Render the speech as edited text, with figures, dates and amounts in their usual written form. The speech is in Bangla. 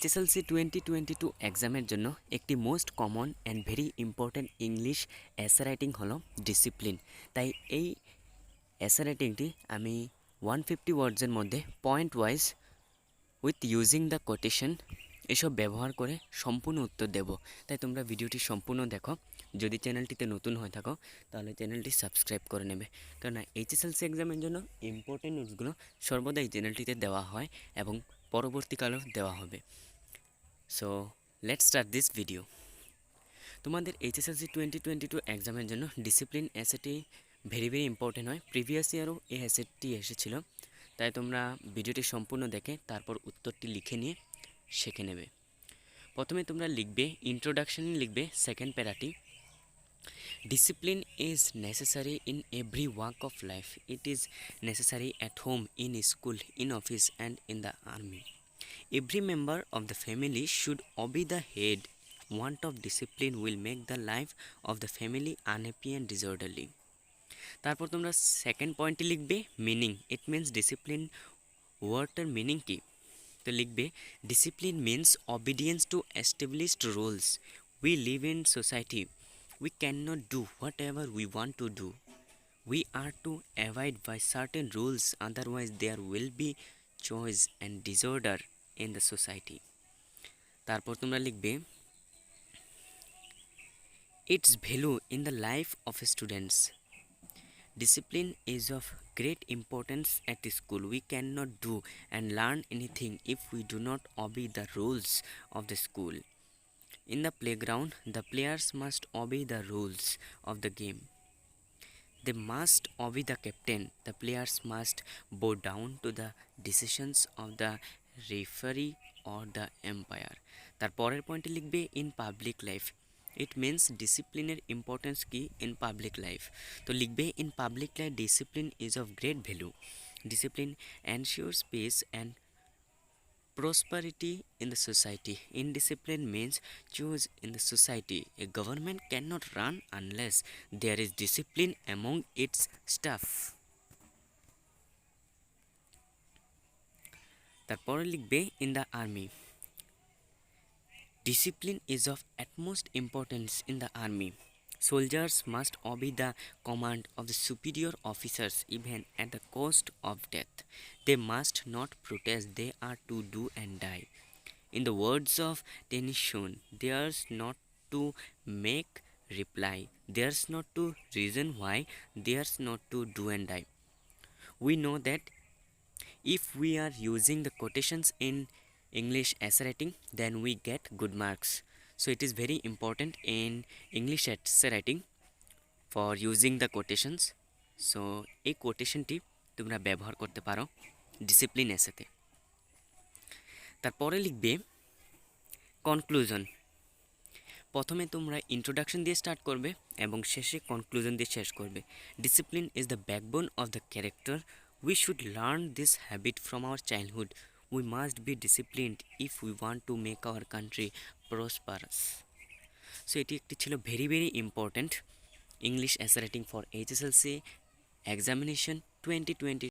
HSLC 2022 এক্সামের জন্য একটি most common and very important English essay writing হলো ডিসিপ্লিন। তাই এই এসে রাইটিংটি আমি 150 ওয়ার্ডসের মধ্যে point wise with using the quotation এসব ব্যবহার করে সম্পূর্ণ উত্তর দেব। তাই তোমরা ভিডিওটি সম্পূর্ণ দেখো। যদি চ্যানেলটিতে নতুন হয়ে থাকো তাহলে চ্যানেলটি সাবস্ক্রাইব করে নেবে, কারণ HSLC এক্সামের জন্য ইম্পর্টেন্ট নোটসগুলো সর্বদা এই চ্যানেলটিতে দেওয়া হয় এবং পরবর্তীকালেও দেওয়া হবে। So let's start this video. তোমাদের HSLC 2022 এক্সামের জন্য ডিসিপ্লিন এসেটি ভেরি ইম্পর্টেন্ট হয়। প্রিভিয়াস ইয়ারও এই এসেটি এসেছিল, তাই তোমরা ভিডিওটি সম্পূর্ণ দেখে তারপর উত্তরটি লিখে নিয়ে শিখে নেবে। প্রথমে তোমরা লিখবে ইন্ট্রোডাকশনে লিখবে সেকেন্ড প্যারাটি, discipline is necessary in every work of life. It is necessary at home, in school, in office and in the army. Every member of the family should obey the head. Want of discipline will make the life of the family unhappy and disorderly. তারপর তোমরা সেকেন্ড পয়েন্টে লিখবে মিনিং। ইট মিনস ডিসিপ্লিন ওয়ার্ডটার মিনিং কি? তো লিখবে discipline means obedience to established rules. We live in society, we can not do whatever we want to do. We are to abide by certain rules, otherwise there will be choice and disorder in the society. তারপর তোমরা লিখবে its value in the life of students. Discipline is of great importance at school. We cannot do and learn anything if we do not obey the rules of the school. In the playground, the players must obey the rules of the game. They must obey the captain. The players must bow down to the decisions of the referee or the umpire. তারপরের পয়েন্টে লিখবে in public life. It means ডিসিপ্লিনের ইম্পর্টেন্স কি ইন পাবলিক লাইফ। তো লিখবে in public life discipline is of great value. Discipline ensures peace and prosperity in the society. Indiscipline means choose in the society. A government cannot run unless there is discipline among its staff. তারপরে লিখবে in the army. Discipline is of utmost importance in the army. Soldiers must obey the command of the superior officers even at the cost of death. They must not protest, they are to do and die. In the words of Tennyson, there's not to make reply, there's not to reason why, there's not to do and die. We know that if we are using the quotations in English essay writing, then we get good marks. So it is very important in English essay writing for using the quotations. So এই কোটেশনটি তোমরা ব্যবহার করতে পারো ডিসিপ্লিন এসেতে। তারপরে লিখবে কনক্লুশন। প্রথমে তোমরা ইন্ট্রোডাকশন দিয়ে স্টার্ট করবে এবং শেষে কনক্লুশন দিয়ে শেষ করবে। Discipline is the backbone of the character. We should learn this habit from our childhood. We must be disciplined if we want to make our country prosperous. So এটি একটি ছিল very important English essay writing for HSLC examination 2020